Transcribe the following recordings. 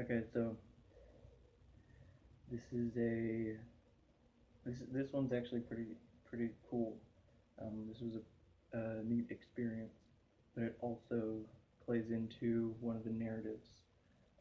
Okay, so this is a this one's actually pretty cool. This was a neat experience, but it also plays into one of the narratives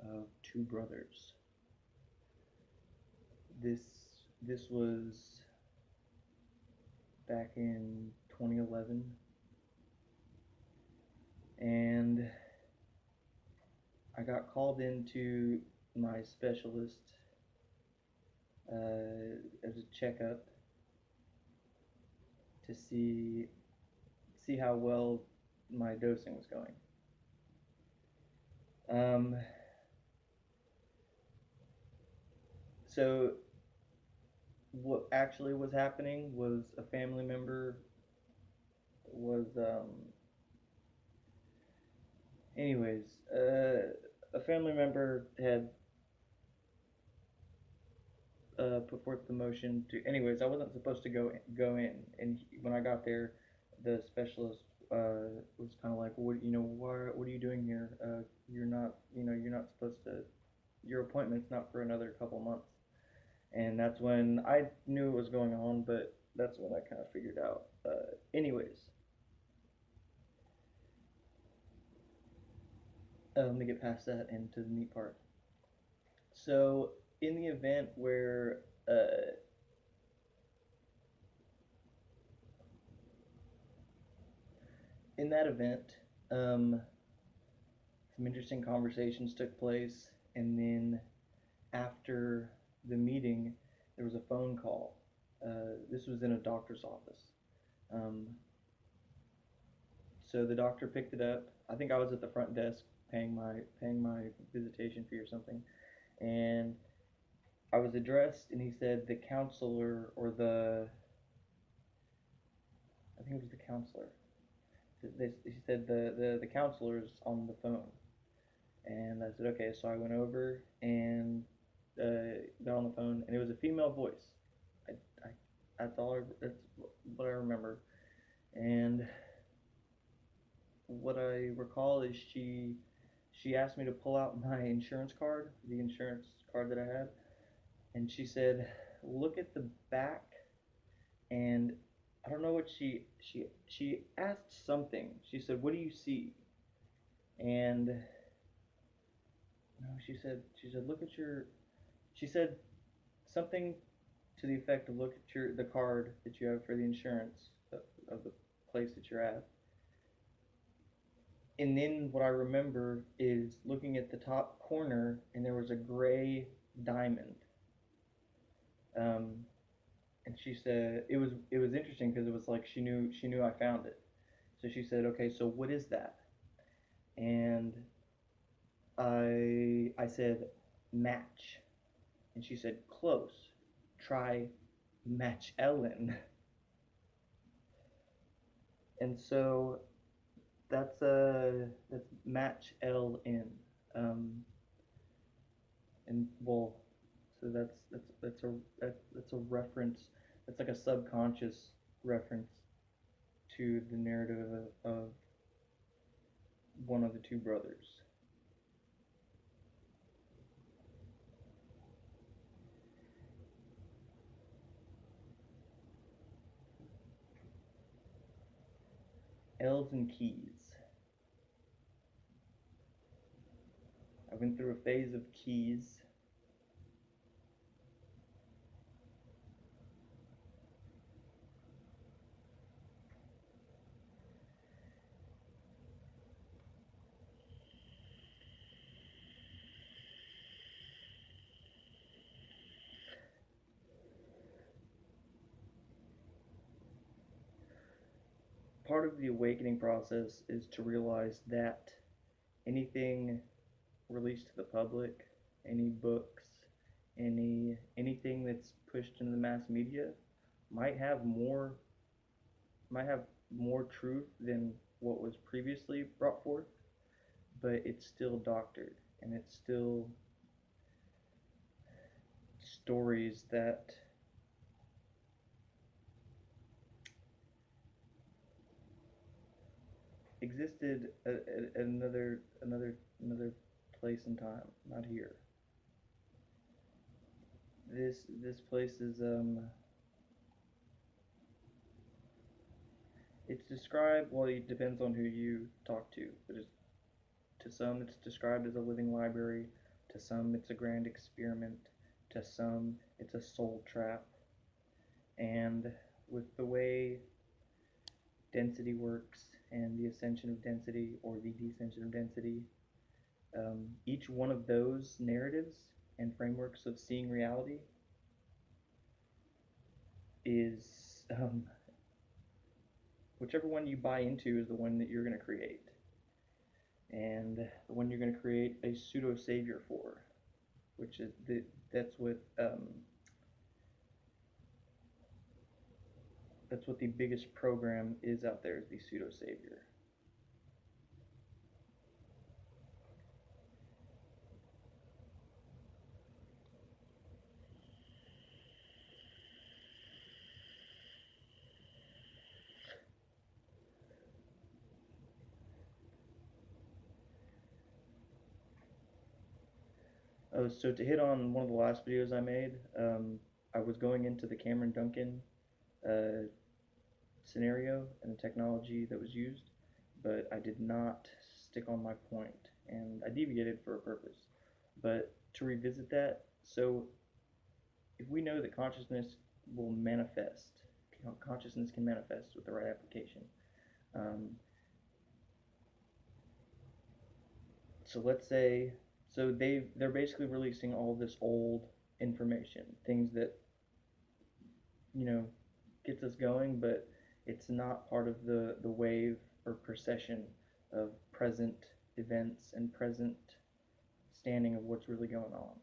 of two brothers. This this was back in 2011, and I got called into my specialist as a checkup to see how well my dosing was going. Um, so what actually was happening was a family member was anyways a family member had put forth the motion to. Anyways, I wasn't supposed to go in, and when I got there, the specialist was kind of like, what are you doing here? You're not, you're not supposed to. Your appointment's not for another couple months. And that's when I knew what was going on, but that's when I kind of figured out. Anyways, let me get past that into the neat part. So, in the event where in that event, um, some interesting conversations took place, and then after the meeting, there was a phone call. This was in a doctor's office. Um, so the doctor picked it up. I think I was at the front desk paying my visitation fee or something, and I was addressed, and he said the counselor or the I think it was the counselor. He said the counselor's on the phone, and I said okay. So I went over and got on the phone, and it was a female voice. I, I that's what I remember, and what I recall is she asked me to pull out my insurance card, the insurance card that I had, and she said, "Look at the back." And I don't know what she asked something. She said, "What do you see?" And no, she said, "Look at your." She said something to the effect of, "Look at the card that you have for the insurance of the place that you're at." And then what I remember is looking at the top corner, and there was a gray diamond. Um, and she said it was interesting because it was like she knew I found it. So she said, "Okay, so what is that?" And I said match, and she said close. Try match Ellen. And so that's match LN. Um, and well, so that's a reference. That's like a subconscious reference to the narrative of one of the two brothers. L's and keys. I went through a phase of keys. Part of the awakening process is to realize that anything released to the public, any books, anything that's pushed into the mass media might have more might have more truth than what was previously brought forth, but it's still doctored, and it's still stories that existed at another place in time, not here. This place is it's described, well, it depends on who you talk to, but to some it's described as a living library, to some it's a grand experiment, to some it's a soul trap, and with the way density works and the ascension of density or the descension of density, each one of those narratives and frameworks of seeing reality is whichever one you buy into is the one that you're going to create, and the one you're going to create a pseudo savior for, which is that's what that's what the biggest program is out there, is the pseudo savior. Oh, so to hit on one of the last videos I made, I was going into the Cameron Duncan uh, scenario and the technology that was used, but I did not stick on my point, and I deviated for a purpose. But to revisit that, so if we know that consciousness will manifest, consciousness can manifest with the right application. Um, so let's say, so they're basically releasing all this old information, things that you know gets us going, but it's not part of the wave or procession of present events and present standing of what's really going on.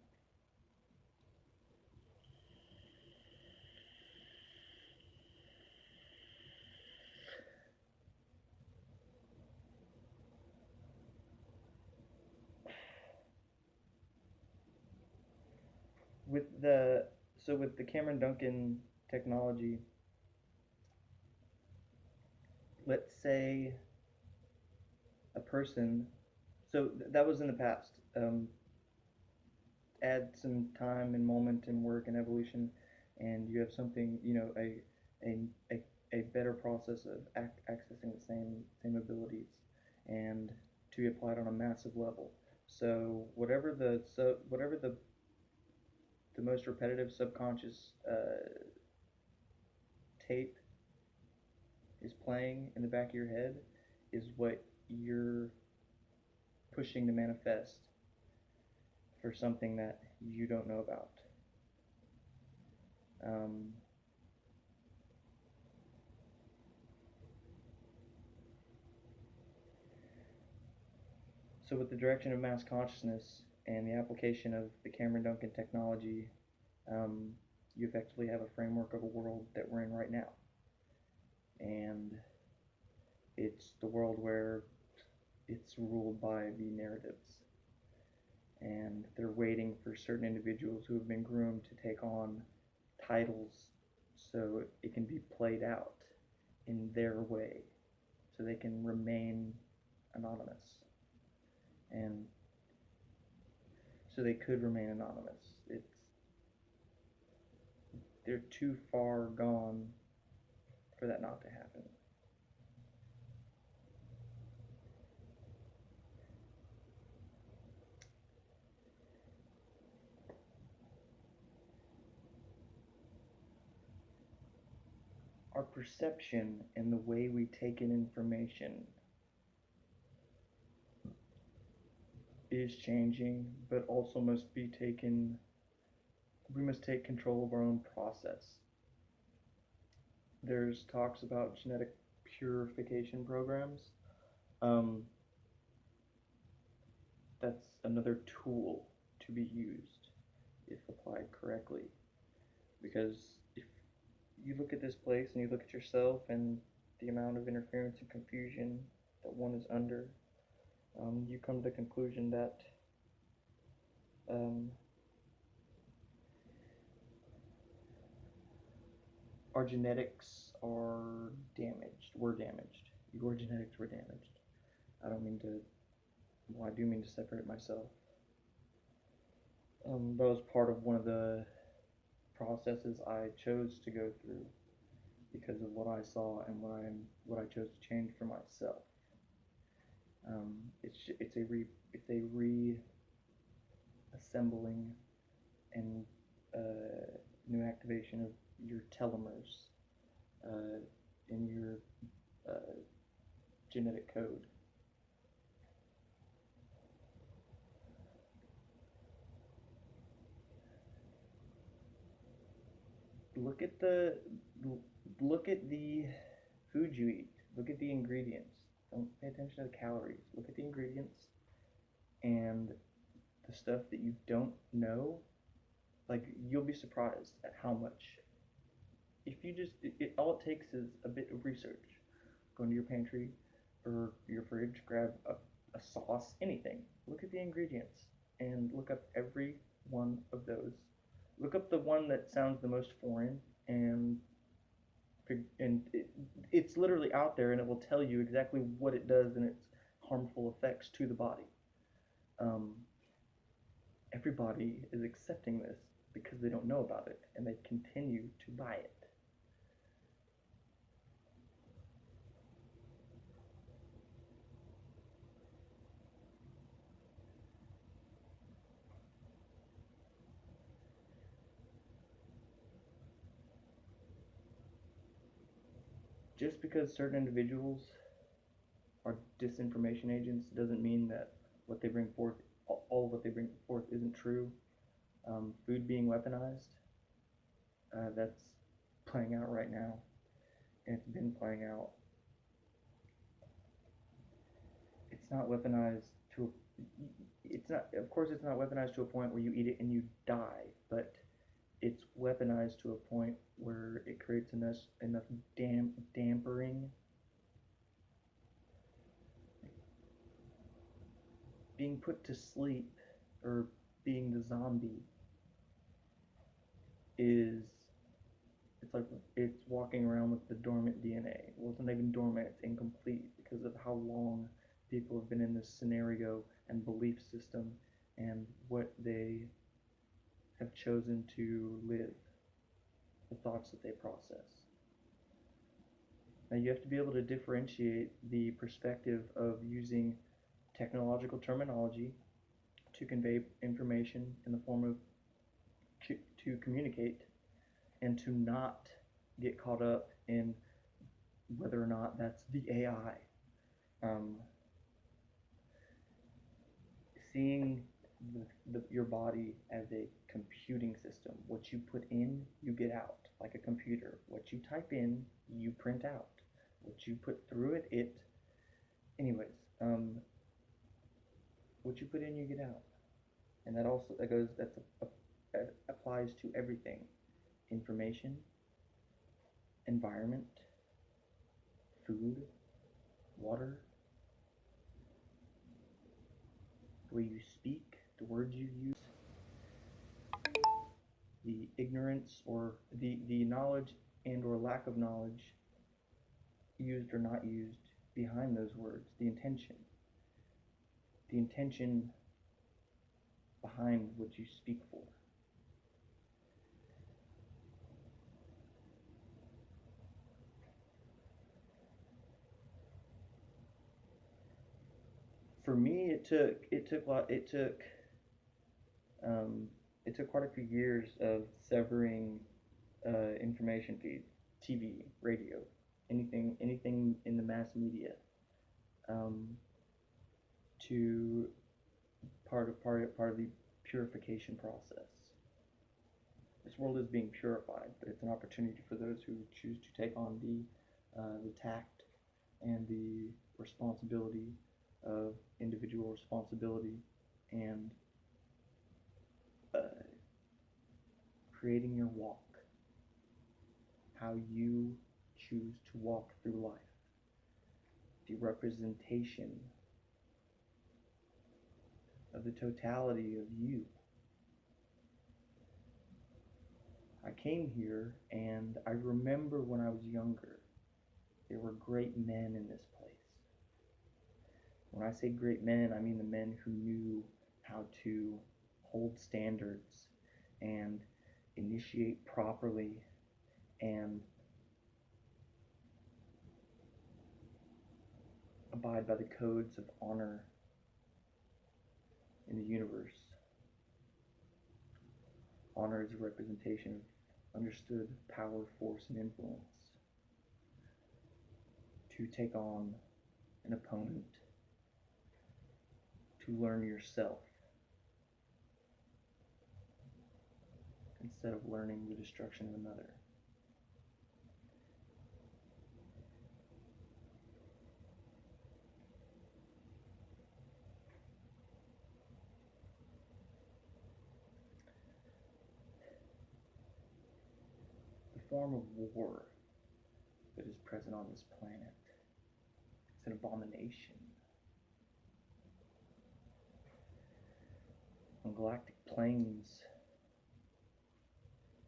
With the so with the Cameron Duncan technology, let's say a person. So that was in the past. Add some time and moment and work and evolution, and you have something. A a, a better process of accessing the same abilities, and to be applied on a massive level. So whatever the most repetitive subconscious tape is playing in the back of your head is what you're pushing to manifest for something that you don't know about. Um, so, with the direction of mass consciousness and the application of the Cameron Duncan technology, um, you effectively have a framework of a world that we're in right now. And it's the world where it's ruled by the narratives. And they're waiting for certain individuals who have been groomed to take on titles so it can be played out in their way, so they can remain anonymous, and so they could remain anonymous. They're too far gone for that not to happen. Our perception and the way we take in information is changing, but also must be taken. We must take control of our own process. There's talks about genetic purification programs. Um, that's another tool to be used if applied correctly. Because if you look at this place and you look at yourself and the amount of interference and confusion that one is under, you come to the conclusion that um, our genetics are damaged. We're damaged. Your genetics were damaged. I don't mean to, well, I do mean to separate myself. That was part of one of the processes I chose to go through because of what I saw and what I chose to change for myself. It's a reassembling and new activation of your telomeres uh, in your uh, genetic code. Look at the look at the food you eat. Look at the ingredients. Don't pay attention to the calories. Look at the ingredients and the stuff that you don't know. Like, you'll be surprised at how much. If you just all it takes is a bit of research. Go into your pantry or your fridge, grab a sauce, anything. Look at the ingredients and look up every one of those. Look up the one that sounds the most foreign, and it's literally out there, and it will tell you exactly what it does and its harmful effects to the body. Um, Everybody is accepting this because they don't know about it, and they continue to buy it. Just because certain individuals are disinformation agents doesn't mean that what they bring forth, all of what they bring forth, isn't true. Food being weaponized, that's playing out right now, and it's been playing out. It's not weaponized to. It's not. Of course, it's not weaponized to a point where you eat it and you die, but it's weaponized to a point where it creates enough dampering. Being put to sleep or being the zombie is it's like it's walking around with the dormant DNA. Well, it's not even dormant, it's incomplete because of how long people have been in this scenario and belief system and what they have chosen to live, the thoughts that they process. Now, you have to be able to differentiate the perspective of using technological terminology to convey information in the form of to communicate and to not get caught up in whether or not that's the AI. Um, Seeing your body as a computing system. What you put in, you get out, like a computer. What you type in, you print out. What you put through it, anyways. What you put in, you get out, and that applies to everything: information, environment, food, water, the way you speak, the words you use, the ignorance or the knowledge and or lack of knowledge used or not used behind those words, the intention behind what you speak for. For me, um, it took quite a few years of severing information feeds, TV, radio, anything in the mass media, um, to part of the purification process. This world is being purified, but it's an opportunity for those who choose to take on the tact and the responsibility of individual responsibility and uh, creating your walk, how you choose to walk through life, the representation of the totality of you. I came here and I remember when I was younger, there were great men in this place. When I say great men, I mean the men who knew how to hold standards and initiate properly and abide by the codes of honor in the universe. Honor is a representation of understood power, force, and influence. To take on an opponent, to learn yourself, instead of learning the destruction of another. The form of war that is present on this planet, it's an abomination. On galactic planes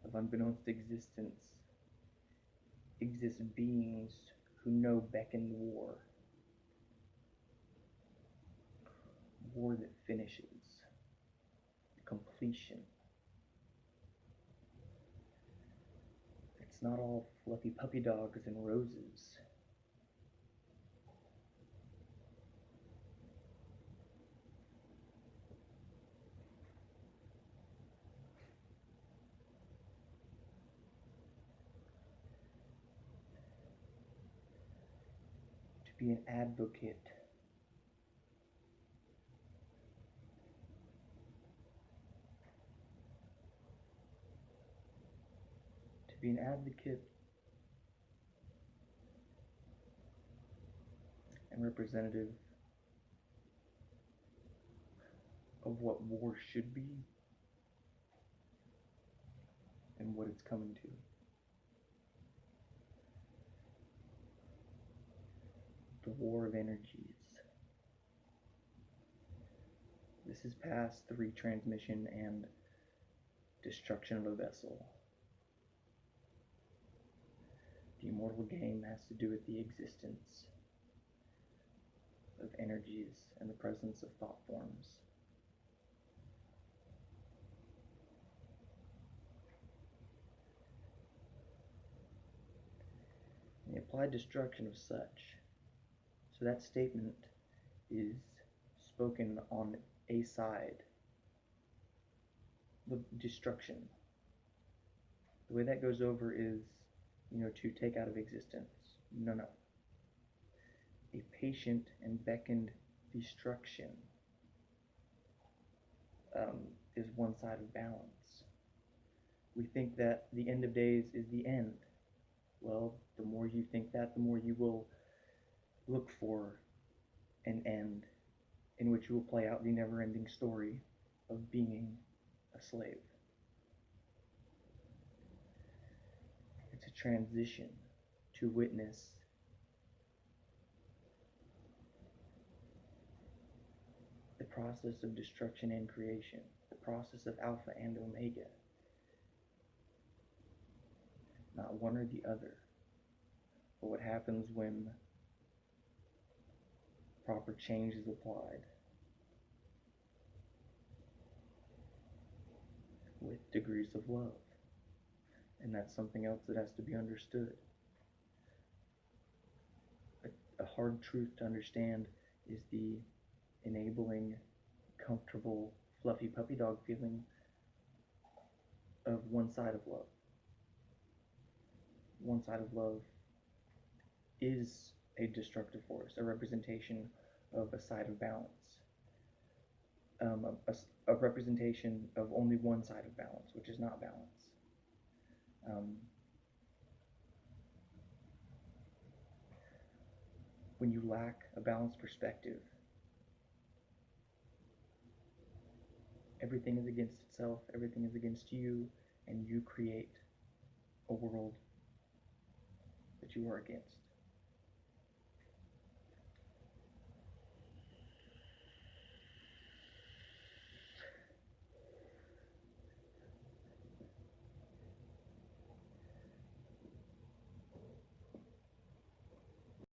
of unbeknownst existence exist beings who know beckoned war. War that finishes. Completion. It's not all fluffy puppy dogs and roses. To be an advocate, and representative of what war should be and what it's coming to. The war of energies. This is past the retransmission and destruction of a vessel. The immortal game has to do with the existence of energies and the presence of thought forms. And the applied destruction of such. So that statement is spoken on a side. The destruction. The way that goes over is, to take out of existence. No. A patient and beckoned destruction is one side of balance. We think that the end of days is the end. Well, the more you think that, the more you will look for an end in which you will play out the never-ending story of being a slave. It's a transition to witness the process of destruction and creation, the process of Alpha and Omega. Not one or the other, but what happens when proper change is applied with degrees of love. And that's something else that has to be understood. A hard truth to understand is the enabling, comfortable, fluffy puppy dog feeling of one side of love. One side of love is a destructive force, a representation of a side of balance. A representation of only one side of balance, which is not balance. When you lack a balanced perspective, everything is against itself, everything is against you, and you create a world that you are against.